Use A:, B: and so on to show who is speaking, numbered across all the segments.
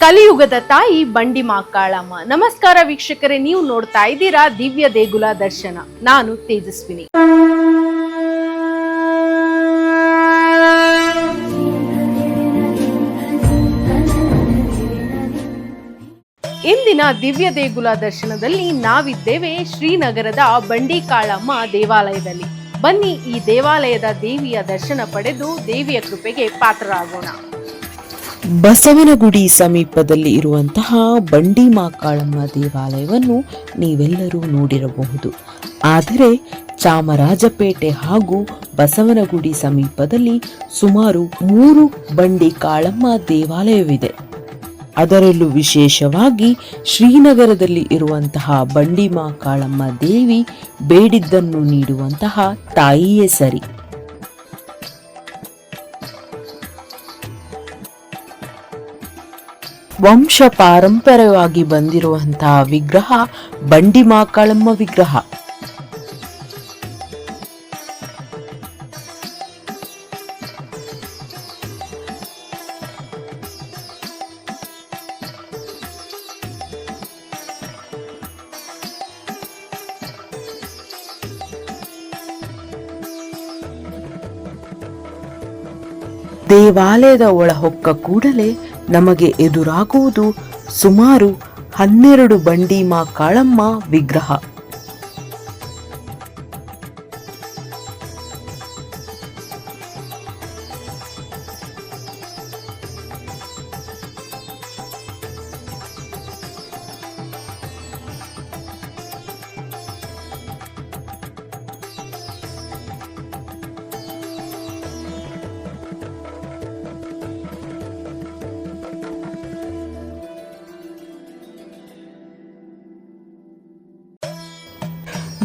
A: ಕಲಿಯುಗದ ತಾಯಿ ಬಂಡಿ ಮಾಕಾಳಮ್ಮ. ನಮಸ್ಕಾರ ವೀಕ್ಷಕರೇ, ನೀವು ನೋಡ್ತಾ ಇದ್ದೀರಾ ದಿವ್ಯ ದೇಗುಲ ದರ್ಶನ. ನಾನು ತೇಜಸ್ವಿನಿ. ಇಂದಿನ ದಿವ್ಯ ದೇಗುಲ ದರ್ಶನದಲ್ಲಿ ನಾವಿದ್ದೇವೆ ಶ್ರೀನಗರದ ಬಂಡಿ ಕಾಳಮ್ಮ ದೇವಾಲಯದಲ್ಲಿ. ಬನ್ನಿ ಈ ದೇವಾಲಯದ ದೇವಿಯ ದರ್ಶನ ಪಡೆದು ದೇವಿಯ ಕೃಪೆಗೆ ಪಾತ್ರರಾಗೋಣ.
B: ಬಸವನಗುಡಿ ಸಮೀಪದಲ್ಲಿ ಇರುವಂತಹ ಬಂಡಿ ಮಾಕಾಳಮ್ಮ ದೇವಾಲಯವನ್ನು ನೀವೆಲ್ಲರೂ ನೋಡಿರಬಹುದು. ಆದರೆ ಚಾಮರಾಜಪೇಟೆ ಹಾಗೂ ಬಸವನಗುಡಿ ಸಮೀಪದಲ್ಲಿ ಸುಮಾರು 3 ಬಂಡಿ ಕಾಳಮ್ಮ ದೇವಾಲಯವಿದೆ. ಅದರಲ್ಲೂ ವಿಶೇಷವಾಗಿ ಶ್ರೀನಗರದಲ್ಲಿ ಇರುವಂತಹ ಬಂಡಿ ಮಾಕಾಳಮ್ಮ ದೇವಿ ಬೇಡಿದ್ದನ್ನು ನೀಡುವಂತಹ ತಾಯಿಯೇ ಸರಿ. ವಂಶ ಪಾರಂಪರ್ಯವಾಗಿ ಬಂದಿರುವಂತಹ ವಿಗ್ರಹ ಬಂಡಿ ಮಾಕಾಳಮ್ಮ ವಿಗ್ರಹ. ದೇವಾಲಯದ ಒಳಹೊಕ್ಕ ಕೂಡಲೇ ನಮಗೆ ಎದುರಾಗುವುದು ಸುಮಾರು 12 ಬಂಡಿ ಮಾಕಾಳಮ್ಮ ವಿಗ್ರಹ.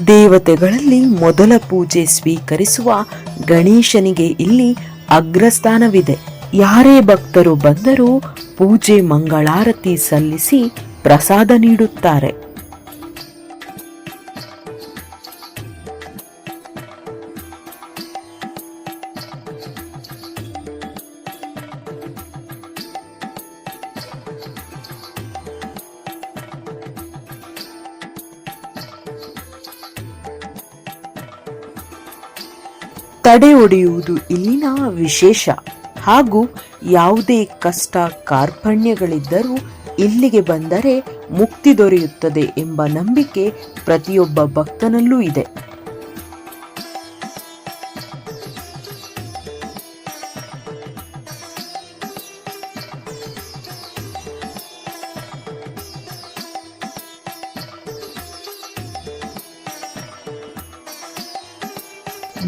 B: ದೇವತೆಗಳಲ್ಲಿ ಮೊದಲ ಪೂಜೆ ಸ್ವೀಕರಿಸುವ ಗಣೇಶನಿಗೆ ಇಲ್ಲಿ ಅಗ್ರಸ್ಥಾನವಿದೆ. ಯಾರೇ ಭಕ್ತರು ಬಂದರೂ ಪೂಜೆ ಮಂಗಳಾರತಿ ಸಲ್ಲಿಸಿ ಪ್ರಸಾದ ನೀಡುತ್ತಾರೆ. ತಡೆ ಒಡೆಯುವುದು ಇಲ್ಲಿನ ವಿಶೇಷ. ಹಾಗೂ ಯಾವುದೇ ಕಷ್ಟ ಕಾರ್ಪಣ್ಯಗಳಿದ್ದರೂ ಇಲ್ಲಿಗೆ ಬಂದರೆ ಮುಕ್ತಿ ದೊರೆಯುತ್ತದೆ ಎಂಬ ನಂಬಿಕೆ ಪ್ರತಿಯೊಬ್ಬ ಭಕ್ತನಲ್ಲೂ ಇದೆ.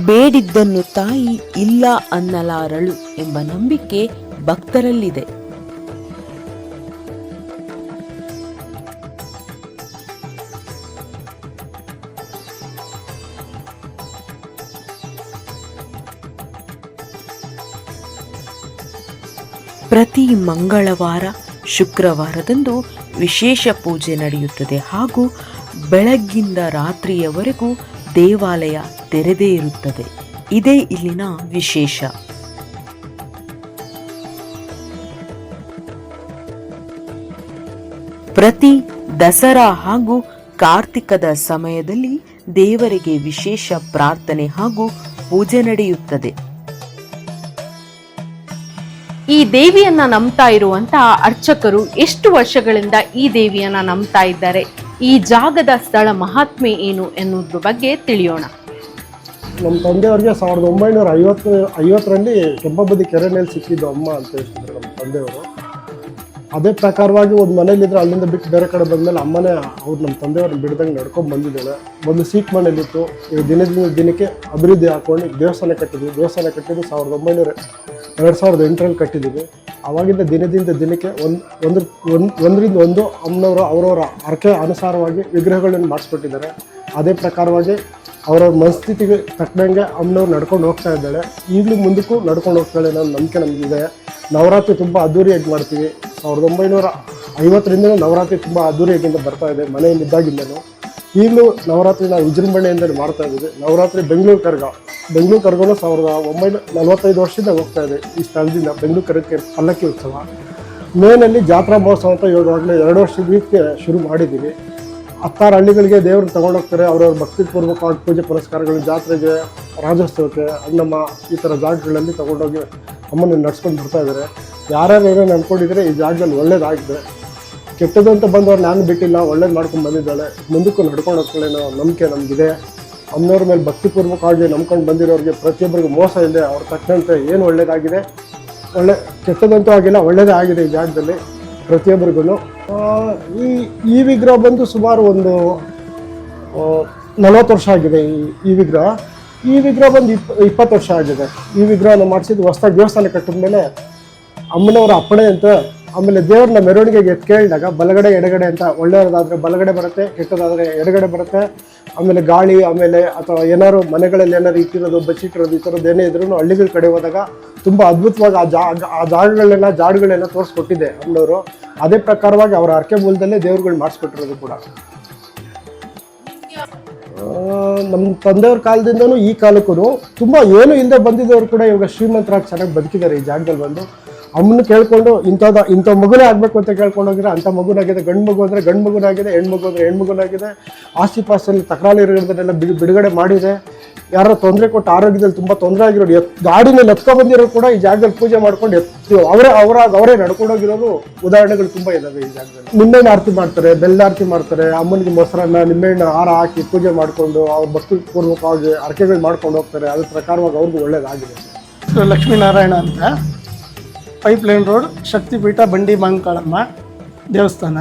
B: ಬೇಡಿದ್ದನ್ನು ತಾಯಿ ಇಲ್ಲ ಅನ್ನಲಾರಳು ಎಂಬ ನಂಬಿಕೆ ಭಕ್ತರಲ್ಲಿದೆ. ಪ್ರತಿ ಮಂಗಳವಾರ ಶುಕ್ರವಾರದಂದು ವಿಶೇಷ ಪೂಜೆ ನಡೆಯುತ್ತದೆ ಹಾಗೂ ಬೆಳಗ್ಗಿಂದ ರಾತ್ರಿಯವರೆಗೂ ದೇವಾಲಯ ತೆರೆದೇ ಇರುತ್ತದೆ. ಇದೇ ಇಲ್ಲಿನ ವಿಶೇಷ. ಪ್ರತಿ ದಸರಾ ಹಾಗೂ ಕಾರ್ತಿಕದ ಸಮಯದಲ್ಲಿ ದೇವರಿಗೆ ವಿಶೇಷ ಪ್ರಾರ್ಥನೆ ಹಾಗೂ ಪೂಜೆ ನಡೆಯುತ್ತದೆ.
A: ಈ ದೇವಿಯನ್ನ ನಂಬ್ತಾ ಇರುವಂತಹ ಅರ್ಚಕರು ಎಷ್ಟು ವರ್ಷಗಳಿಂದ ಈ ದೇವಿಯನ್ನ ನಂಬ್ತಾ ಇದ್ದಾರೆ, ಈ ಜಾಗದ ಸ್ಥಳ ಮಹಾತ್ಮೆ ಏನು ಎನ್ನುವುದ್ರ ಬಗ್ಗೆ ತಿಳಿಯೋಣ.
C: ನಮ್ಮ ತಂದೆಯವ್ರಿಗೆ 1950ರಲ್ಲಿ ಕೆಂಪಬದಿ ಕೆರೆನಲ್ಲಿ ಸಿಕ್ಕಿದ್ದು ಅಮ್ಮ ಅಂತ ಹೇಳ್ತಿದ್ರು ನಮ್ಮ ತಂದೆಯವರು. ಅದೇ ಪ್ರಕಾರವಾಗಿ ಒಂದು ಮನೇಲಿದ್ರೆ ಅಲ್ಲಿಂದ ಬಿಟ್ಟು ಬೇರೆ ಕಡೆ ಬಂದಮೇಲೆ ಅಮ್ಮನೇ ಅವ್ರು ನಮ್ಮ ತಂದೆಯವ್ರನ್ನ ಬಿಡ್ದಂಗೆ ನಡ್ಕೊಂಡು ಬಂದಿದ್ದಾಳೆ. ಒಂದು ಸೀಟ್ ಮನೇಲಿತ್ತು. ದಿನದಿಂದ ದಿನಕ್ಕೆ ಅಭಿವೃದ್ಧಿ ಹಾಕೊಂಡು ದೇವಸ್ಥಾನ ಕಟ್ಟಿದ್ವಿ. ದೇವಸ್ಥಾನ ಕಟ್ಟಿದ್ದು 2008ರಲ್ಲಿ ಕಟ್ಟಿದ್ದೀವಿ. ಆವಾಗಿಂದ ದಿನದಿಂದ ದಿನಕ್ಕೆ ಒಂದರಿಂದ ಒಂದು ಅಮ್ಮನವರು ಅವರವರ ಅರ್ಕೆ ಅನುಸಾರವಾಗಿ ವಿಗ್ರಹಗಳನ್ನು ಮಾಡಿಸ್ಕೊಟ್ಟಿದ್ದಾರೆ. ಅದೇ ಪ್ರಕಾರವಾಗಿ ಅವರವ್ರ ಮನಸ್ಥಿತಿಗೆ ತಕ್ಕಂಗೆ ಅಮ್ಮನವ್ರು ನಡ್ಕೊಂಡು ಹೋಗ್ತಾ ಇದ್ದಾಳೆ. ಈಗಲೂ ಮುಂದಕ್ಕೂ ನಡ್ಕೊಂಡು ಹೋಗ್ತಾಳೆ ಅನ್ನೋ ನಂಬಿಕೆ ನಮಗಿದೆ. ನವರಾತ್ರಿ ತುಂಬ ಅದ್ದೂರಿಯಾಗಿ ಮಾಡ್ತೀವಿ. 1950ರಿಂದ ನವರಾತ್ರಿ ತುಂಬ ಅದ್ದೂರಿಯಾಗಿಂದ ಬರ್ತಾ ಇದೆ. ಮನೆಯಲ್ಲಿದ್ದಾಗಿಂದಲೂ ಈಗಲೂ ನವರಾತ್ರಿ ನಾವು ವಿಜೃಂಭಣೆಯಿಂದ ಮಾಡ್ತಾ ಇದ್ದೀವಿ. ನವರಾತ್ರಿ ಬೆಂಗಳೂರು ಕರ್ಗನೂ 1945 ವರ್ಷದಿಂದ ಹೋಗ್ತಾ ಇದೆ. ಈ ಸ್ಥಳದಿಂದ ಬೆಂಗಳೂರು ಕರ್ಗಕ್ಕೆ ಪಲ್ಲಕ್ಕಿ ಉತ್ಸವ ಮೇನಲ್ಲಿ ಜಾತ್ರಾ ಮಹೋತ್ಸವ ಅಂತ ಇವಾಗಲೇ 2 ವರ್ಷಕ್ಕೆ ಶುರು ಮಾಡಿದ್ದೀವಿ. 16 ಹಳ್ಳಿಗಳಿಗೆ ದೇವ್ರನ್ನ ತಗೊಂಡೋಗ್ತಾರೆ. ಅವ್ರವ್ರ ಭಕ್ತಿಪೂರ್ವಕವಾಗಿ ಪೂಜೆ ಪುರಸ್ಕಾರಗಳು, ಜಾತ್ರೆಗೆ, ರಾಜ್ಯೋತ್ಸವಕ್ಕೆ, ಅಣ್ಣಮ್ಮ ಈ ಥರ ಜಾಗಗಳಲ್ಲಿ ತಗೊಂಡೋಗಿ ಅಮ್ಮನ ನಡ್ಸ್ಕೊಂಡು ಬರ್ತಾ ಇದ್ದಾರೆ. ಯಾರ್ಯಾರು ಏನೇನು ಅಂದ್ಕೊಂಡಿದ್ರೆ ಈ ಜಾಗದಲ್ಲಿ ಒಳ್ಳೇದಾಗಿದೆ. ಕೆಟ್ಟದ್ದು ಅಂತ ಬಂದವ್ರು ನಾನು ಬಿಟ್ಟಿಲ್ಲ, ಒಳ್ಳೇದು ಮಾಡ್ಕೊಂಡು ಬಂದಿದ್ದಾಳೆ, ಮುಂದಕ್ಕೂ ನಡ್ಕೊಂಡು ಹೋಗ್ತಾಳೆ ಅನ್ನೋ ನಂಬಿಕೆ ನಮಗಿದೆ. ಅಮ್ಮನವ್ರ ಮೇಲೆ ಭಕ್ತಿಪೂರ್ವಕವಾಗಿ ನಂಬ್ಕೊಂಡು ಬಂದಿರೋರಿಗೆ ಪ್ರತಿಯೊಬ್ಬರಿಗೂ ಮೋಸ ಇದೆ. ಅವ್ರ ತಕ್ಕಂತೆ ಏನು ಒಳ್ಳೇದಾಗಿದೆ, ಕೆಟ್ಟದಂತೂ ಆಗಿಲ್ಲ, ಒಳ್ಳೇದೇ ಆಗಿದೆ ಈ ಜಾಗದಲ್ಲಿ ಪ್ರತಿಯೊಬ್ಬರಿಗೂ. ಈ ವಿಗ್ರಹ ಬಂದು ಸುಮಾರು ಒಂದು 40 ವರ್ಷ ಆಗಿದೆ. ಈ ವಿಗ್ರಹ ಬಂದು 20 ವರ್ಷ ಆಗಿದೆ. ಈ ವಿಗ್ರಹನ ಮಾಡಿಸಿದ್ದು ಹೊಸದಾಗಿ ದೇವಸ್ಥಾನ ಕಟ್ಟಿದ ಮೇಲೆ ಅಮ್ಮನವರ ಅಪ್ಪಣೆ ಅಂತ. ಆಮೇಲೆ ದೇವ್ರನ್ನ ಮೆರವಣಿಗೆಗೆ ಕೇಳಿದಾಗ ಬಲಗಡೆ ಎಡಗಡೆ ಅಂತ, ಒಳ್ಳೆಯದಾದರೆ ಬಲಗಡೆ ಬರುತ್ತೆ, ಕೆಟ್ಟದಾದರೆ ಎಡಗಡೆ ಬರುತ್ತೆ. ಆಮೇಲೆ ಗಾಳಿ, ಆಮೇಲೆ ಅಥವಾ ಏನಾದ್ರು ಮನೆಗಳಲ್ಲಿ ಏನಾದ್ರು ಇಟ್ಟಿರೋದು, ಬಚ್ಚಿಟ್ಟಿರೋದು, ಈ ಥರದ್ದು ಏನೇ ಇದ್ರೂ ಹಳ್ಳಿಗಳ ಕಡೆ ಹೋದಾಗ ತುಂಬ ಅದ್ಭುತವಾಗಿ ಆ ಜಾಡುಗಳೆಲ್ಲ ತೋರಿಸ್ಕೊಟ್ಟಿದೆ ಅಮ್ಮನವರು. ಅದೇ ಪ್ರಕಾರವಾಗಿ ಅವರ ಅರ್ಕೆ ಮೂಲದಲ್ಲೇ ದೇವ್ರುಗಳು ಮಾಡಿಸ್ಕೊಟ್ಟಿರೋದು ಕೂಡ. ನಮ್ಮ ತಂದೆಯವ್ರ ಕಾಲದಿಂದನೂ ಈ ಕಾಲಕ್ಕೂ ತುಂಬ ಏನು ಇಲ್ಲದೆ ಬಂದಿದ್ದವರು ಕೂಡ ಇವಾಗ ಶ್ರೀಮಂತರಾಗಿ ಚೆನ್ನಾಗಿ ಬದುಕಿದ್ದಾರೆ ಈ ಜಾಗದಲ್ಲಿ ಬಂದು. ಅಮ್ಮನ ಕೇಳ್ಕೊಂಡು ಇಂಥ ಮಗುನೇ ಆಗಬೇಕು ಅಂತ ಕೇಳ್ಕೊಂಡೋಗಿದ್ರೆ ಅಂಥ ಮಗುನಾಗಿದೆ. ಗಂಡು ಮಗು ಅಂದರೆ ಗಂಡು ಮಗುನಾಗಿದೆ, ಹೆಣ್ಮಗು ಅಂದರೆ ಹೆಣ್ಮಗುನಾಗಿದೆ. ಆಸ್ತಿ ಪಾಸ್ತಿಯಲ್ಲಿ ತಕರಾರು ಇರೋದನ್ನೆಲ್ಲ ಬಿಡುಗಡೆ ಮಾಡಿದೆ. ಯಾರೋ ತೊಂದರೆ ಕೊಟ್ಟು ಆರೋಗ್ಯದಲ್ಲಿ ತುಂಬ ತೊಂದರೆ ಆಗಿರೋರು ಗಾಡಿನಲ್ಲಿ ಬಂದಿರೋರು ಕೂಡ ಈ ಜಾಗದಲ್ಲಿ ಪೂಜೆ ಮಾಡ್ಕೊಂಡು ಅವರೇ ನಡ್ಕೊಂಡೋಗಿರೋರು ಉದಾಹರಣೆಗಳು ತುಂಬ ಇದ್ದಾವೆ ಈ ಜಾಗದಲ್ಲಿ. ನಿಂಬೆಹಣ್ಣು ಆರತಿ ಮಾಡ್ತಾರೆ, ಬೆಲ್ಲ ಆರತಿ ಮಾಡ್ತಾರೆ. ಅಮ್ಮನಿಗೆ ಮೊಸರನ್ನ, ನಿಂಬೆಹಣ್ಣು ಹಾರ ಹಾಕಿ ಪೂಜೆ ಮಾಡಿಕೊಂಡು ಅವ್ರ ಭಕ್ತಿಪೂರ್ವಕವಾಗಿ ಅರ್ಕೆಗಳು ಮಾಡ್ಕೊಂಡು ಹೋಗ್ತಾರೆ. ಅದ್ರ ಪ್ರಕಾರವಾಗಿ ಅವ್ರಿಗೂ ಒಳ್ಳೇದಾಗಿದೆ.
D: ಲಕ್ಷ್ಮೀನಾರಾಯಣ ಅಂತ, ಪೈಪ್ಲೈನ್ ರೋಡ್, ಶಕ್ತಿಪೀಠ, ಬಂಡಿ ಮಾಂಕಾಳಮ್ಮ ದೇವಸ್ಥಾನ.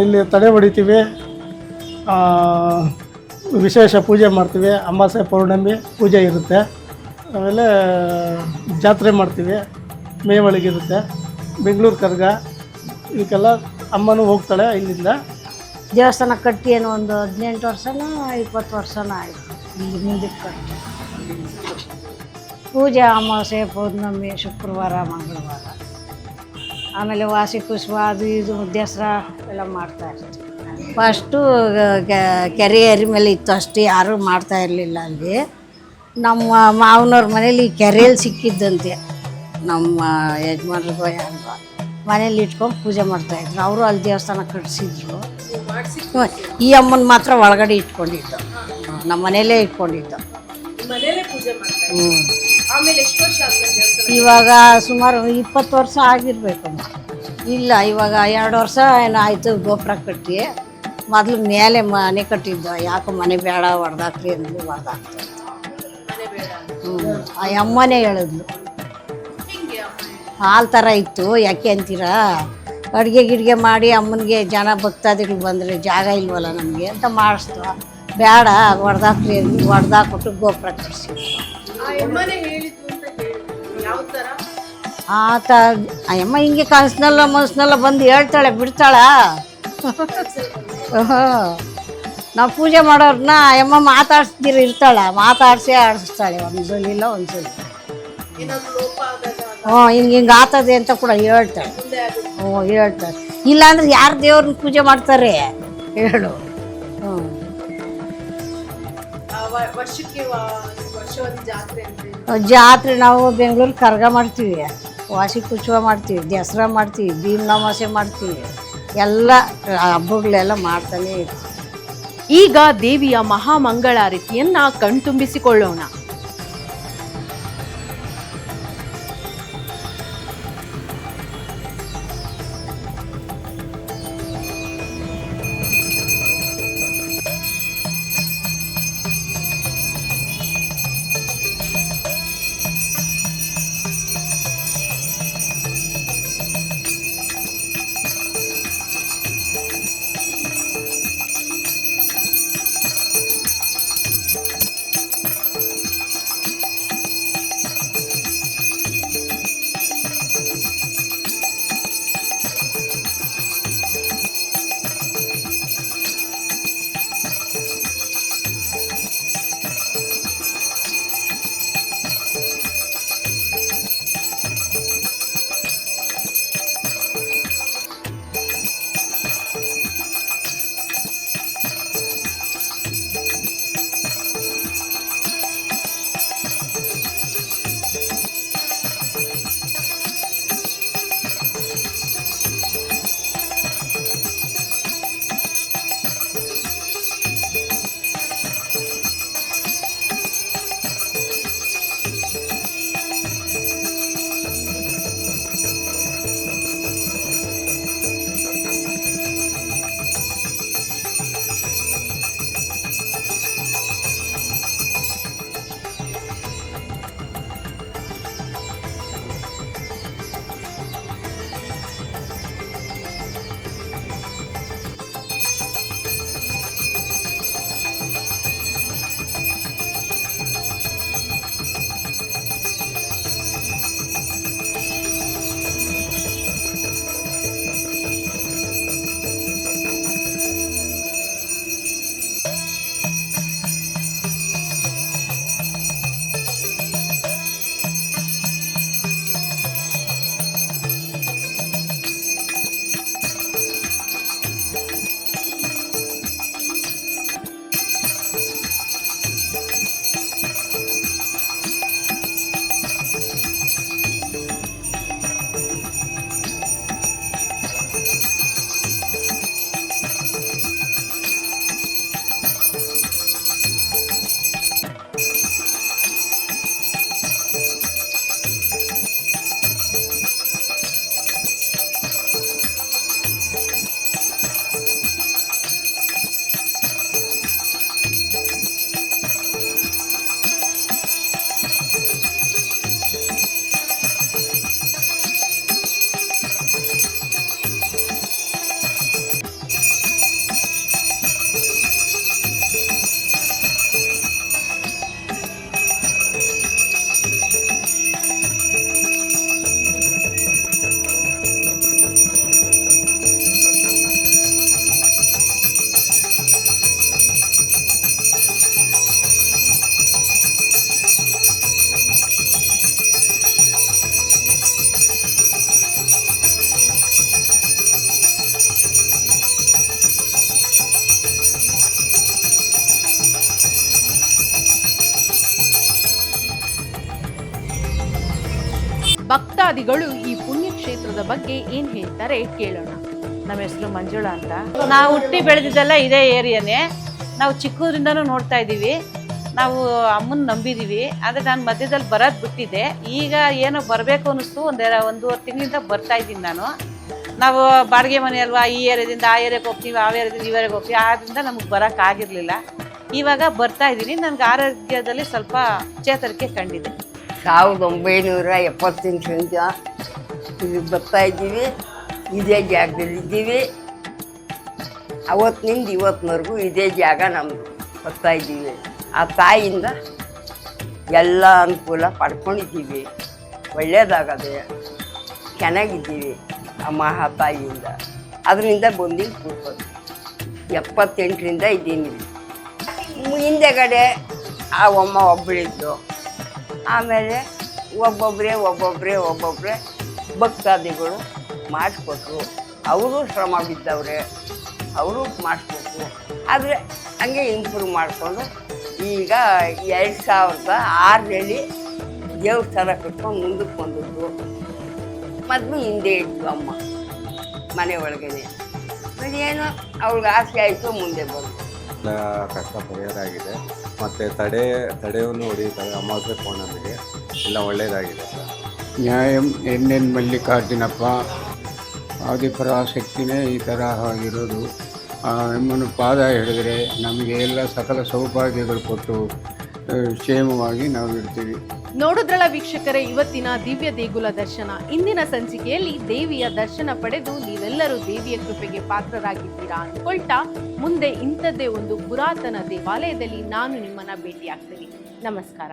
D: ಇಲ್ಲಿ ತಡೆ ಹೊಡಿತೀವಿ, ವಿಶೇಷ ಪೂಜೆ ಮಾಡ್ತೀವಿ. ಅಮಾವಾಸ್ಯೆ ಪೌರ್ಣಮಿ ಪೂಜೆ ಇರುತ್ತೆ. ಆಮೇಲೆ ಜಾತ್ರೆ ಮಾಡ್ತೀವಿ, ಮೇವಳಿಗಿರುತ್ತೆ. ಬೆಂಗಳೂರು ಕರ್ಗ ಇದಕ್ಕೆಲ್ಲ ಅಮ್ಮನೂ ಹೋಗ್ತಾಳೆ ಇಲ್ಲಿಂದ.
E: ದೇವಸ್ಥಾನ ಕಟ್ಟಿ ಏನೋ ಒಂದು 18 ವರ್ಷನೋ 20 ವರ್ಷನೋ ಆಯಿತು. ಇಲ್ಲಿ ಮುಂದಕ್ಕೆ ಕಟ್ಟಿ ಪೂಜೆ ಅಮಾವಾಸ್ಯೆ, ಪೌರ್ಣಮಿ, ಶುಕ್ರವಾರ, ಮಂಗಳವಾರ. ಆಮೇಲೆ ವಾಸಿ ಪುಷ್ಪ ಅದು ಇದು ದಸರಾ ಎಲ್ಲ ಮಾಡ್ತಾಯಿರ್ತೀವಿ. ಫಸ್ಟು ಕೆರೆ ಮೇಲೆ ಇತ್ತು, ಅಷ್ಟು ಯಾರೂ ಮಾಡ್ತಾ ಇರಲಿಲ್ಲ. ಅಲ್ಲಿ ನಮ್ಮ ಮಾವನವ್ರ ಮನೇಲಿ ಕೆರೆಯಲ್ಲಿ ಸಿಕ್ಕಿದ್ದಂತೆ. ನಮ್ಮ ಯಜಮಾನ್ರಿಗೋ ಯಾರಿಗೋ ಮನೇಲಿ ಇಟ್ಕೊಂಡು ಪೂಜೆ ಮಾಡ್ತಾಯಿದ್ರು. ಅವರು ಅಲ್ಲಿ ದೇವಸ್ಥಾನ ಕಟ್ಟಿಸಿದ್ರು. ಈ ಅಮ್ಮನ ಮಾತ್ರ ಒಳಗಡೆ ಇಟ್ಕೊಂಡಿದ್ದು, ನಮ್ಮ ಮನೇಲೇ ಇಟ್ಕೊಂಡಿದ್ದು. ಇವಾಗ ಸುಮಾರು 20 ವರ್ಷ ಆಗಿರ್ಬೇಕು. ಇಲ್ಲ, ಇವಾಗ 2 ವರ್ಷ ಏನೋ ಆಯಿತು ಗೋಪುರ ಕಟ್ಟಿ. ಮೊದಲು ಮೇಲೆ ಮನೆ ಕಟ್ಟಿದ್ದು, ಯಾಕೋ ಮನೆ ಬೇಡ ಹೊಡೆದಾಕ್ರಿ ಅಂದ್ಲು, ಹೊಡೆದಾಕ್ತಾರೆ. ಆ ಅಮ್ಮನೇ ಹೇಳಿದ್ಲು. ಹಾಲು ಥರ ಇತ್ತು, ಯಾಕೆ ಅಂತೀರಾ, ಅಡುಗೆ ಗಿಡ್ಗೆ ಮಾಡಿ ಅಮ್ಮನಿಗೆ ಜನ ಭಕ್ತಾದಿಗಳು ಬಂದರೆ ಜಾಗ ಇಲ್ವಲ್ಲ ನಮಗೆ ಅಂತ ಮಾಡಿಸ್ತು. ಬೇಡ ಹೊಡೆದಾಕ್ರಿ ಅಂದ್ಲು, ಹೊಡೆದಾಕ್ಬಿಟ್ಟು ಗೋಪುರ ಕಟ್ಸಿದ್ರು. ಅಯ್ಯಮ್ಮ ಹಿಂಗೆ ಕನಸಿನಲ್ಲ ಮನಸ್ಸಿನೆಲ್ಲ ಬಂದು ಹೇಳ್ತಾಳೆ, ಬಿಡ್ತಾಳ. ನಾವು ಪೂಜೆ ಮಾಡೋರನ್ನ ಅಯ್ಯಮ್ಮ ಇರ್ತಾಳ, ಮಾತಾಡಿಸಿ ಆಡಿಸ್ತಾಳೆ. ಒಂದ್ಸಲಿಲ್ಲ ಒಂದ್ಸಲ ಹಿಂಗೆ ಆತದೆ ಅಂತ ಕೂಡ ಹೇಳ್ತಾಳೆ. ಹೇಳ್ತಾಳೆ. ಇಲ್ಲಾಂದ್ರೆ ಯಾರು ದೇವ್ರನ್ನ ಪೂಜೆ ಮಾಡ್ತಾರೆ ಹೇಳು. ಜಾತ್ರೆ ನಾವು ಬೆಂಗಳೂರು ಕರ್ಗ ಮಾಡ್ತೀವಿ, ವಾಸಿ ಕುಚ್ಚುವ ಮಾಡ್ತೀವಿ, ದಸರಾ ಮಾಡ್ತೀವಿ, ಭೀಮನಾಮಾಸೆ ಮಾಡ್ತೀವಿ. ಎಲ್ಲ ಹಬ್ಬಗಳೆಲ್ಲ ಮಾಡ್ತಾನೆ ಇರ್ತೀವಿ.
A: ಈಗ ದೇವಿಯ ಮಹಾಮಂಗಳಾರತಿಯನ್ನ ಕಣ್ತುಂಬಿಸಿಕೊಳ್ಳೋಣ. ಭಕ್ತಾದಿಗಳು ಈ ಪುಣ್ಯಕ್ಷೇತ್ರದ ಬಗ್ಗೆ ಏನ್ ಹೇಳ್ತಾರೆ ಕೇಳೋಣ.
F: ನಮ್ಮ ಹೆಸರು ಮಂಜುಳಾ ಅಂತ. ನಾವು ಹುಟ್ಟಿ ಬೆಳೆದಿದ್ದೆಲ್ಲ ಇದೇ ಏರಿಯಾನೇ. ನಾವು ಚಿಕ್ಕದ್ರಿಂದನೂ ನೋಡ್ತಾ ಇದ್ದೀವಿ. ನಾವು ಅಮ್ಮನ ನಂಬಿದ್ದೀವಿ. ಆದರೆ ನಾನು ಮಧ್ಯದಲ್ಲಿ ಬರೋದು ಬಿಟ್ಟಿದ್ದೆ. ಈಗ ಏನೋ ಬರಬೇಕು ಅನ್ನಿಸ್ತು. ಒಂದೂವರೆ ತಿಂಗಳಿಂದ ಬರ್ತಾ ಇದ್ದೀನಿ ನಾನು. ನಾವು ಬಾಡಿಗೆ ಮನೆ ಅಲ್ವಾ, ಈ ಏರಿಯಾದಿಂದ ಆ ಏರಿಯಾಗೆ ಹೋಗ್ತೀವಿ, ಆ ಏರಿಯಾದಿಂದ ಈ ಏರಿಯಾಗೆ ಹೋಗ್ತೀವಿ. ಆದ್ದರಿಂದ ನಮಗೆ ಬರೋಕ್ಕಾಗಿರಲಿಲ್ಲ. ಇವಾಗ ಬರ್ತಾ ಇದ್ದೀನಿ. ನನಗೆ ಆರೋಗ್ಯದಲ್ಲಿ ಸ್ವಲ್ಪ ಚೇತರಿಕೆ ಕಂಡಿದೆ.
G: 1978ರಿಂದ ಇಲ್ಲಿ ಬರ್ತಾ ಇದ್ದೀವಿ. ಇದೇ ಜಾಗದಲ್ಲಿದ್ದೀವಿ. ಅವತ್ತಿನಿಂದ ಇವತ್ತಿನವರೆಗೂ ಇದೇ ಜಾಗ ನಮ್ಮದು. ಬರ್ತಾ ಇದ್ದೀವಿ. ಆ ತಾಯಿಯಿಂದ ಎಲ್ಲ ಅನುಕೂಲ ಪಡ್ಕೊಂಡಿದ್ದೀವಿ. ಒಳ್ಳೆಯದಾಗದೆ ಚೆನ್ನಾಗಿದ್ದೀವಿ ಆ ಮಹಾ ತಾಯಿಯಿಂದ. ಅದರಿಂದ ಬಂದು ಕೂತ್ಕೊಂಡು 78ರಿಂದ ಇದ್ದೀನಿ. ಹಿಂದೆಗಡೆ ಆ ಅಮ್ಮ ಒಬ್ಬಳಿದ್ದು. ಆಮೇಲೆ ಒಬ್ಬೊಬ್ಬರೇ ಭಕ್ತಾದಿಗಳು ಮಾಡಿಸ್ಕೊಟ್ರು. ಅವರು ಶ್ರಮ ಬಿದ್ದವ್ರೆ, ಅವರು ಮಾಡಿಸ್ಬೇಕು. ಆದರೆ ಹಂಗೆ ಇಂಪ್ರೂವ್ ಮಾಡಿಕೊಂಡು ಈಗ 2006ರಲ್ಲಿ ದೇವಸ್ಥಾನ ಕಟ್ಕೊಂಡು ಮುಂದಕ್ಕೆ ಬಂದದ್ದು. ಮೊದಲು ಹಿಂದೆ ಇತ್ತು ಅಮ್ಮ ಮನೆ ಒಳಗಡೆ. ಏನೋ ಅವ್ಳಿಗೆ ಆಸೆ ಆಯಿತು, ಮುಂದೆ ಬಂದು
H: ಕಷ್ಟ ಪರಿಹಾರ ಆಗಿದೆ. ಮತ್ತು ತಡೆಯನ್ನು ಹೊಡೆಯುತ್ತಾರೆ. ಅಮಾವಾಸ್ಯೆ ಪೌರ್ಣಮಿಗೆ ಎಲ್ಲ ಒಳ್ಳೆಯದಾಗಿದೆ ಸರ್.
I: ನ್ಯಾಯಂ ಎನ್ ಮಲ್ಲಿಕಾರ್ಜುನಪ್ಪ. ಆದಿಪರಾಶಕ್ತಿನೇ ಈ ಥರ ಆಗಿರೋದು. ಆ ಎಮ್ಮನ್ನು ಪಾದ ಹಿಡಿದ್ರೆ ನಮಗೆ ಎಲ್ಲ ಸಕಲ ಸೌಭಾಗ್ಯಗಳು ಕೊಟ್ಟು ಕ್ಷೇಮವಾಗಿ ನಾವು ಇರ್ತೀವಿ.
A: ನೋಡುದ್ರಳ ವೀಕ್ಷಕರೇ, ಇವತ್ತಿನ ದಿವ್ಯ ದೇಗುಲ ದರ್ಶನ. ಇಂದಿನ ಸಂಚಿಕೆಯಲ್ಲಿ ದೇವಿಯ ದರ್ಶನ ಪಡೆದು ನೀವೆಲ್ಲರೂ ದೇವಿಯ ಕೃಪೆಗೆ ಪಾತ್ರರಾಗಿದ್ದೀರಾ ಅಂದ್ಕೊಳ್ತಾ ಮುಂದೆ ಇಂಥದ್ದೇ ಒಂದು ಪುರಾತನ ದೇವಾಲಯದಲ್ಲಿ ನಾನು ನಿಮ್ಮನ್ನ ಭೇಟಿಯಾಗ್ತೀನಿ. ನಮಸ್ಕಾರ.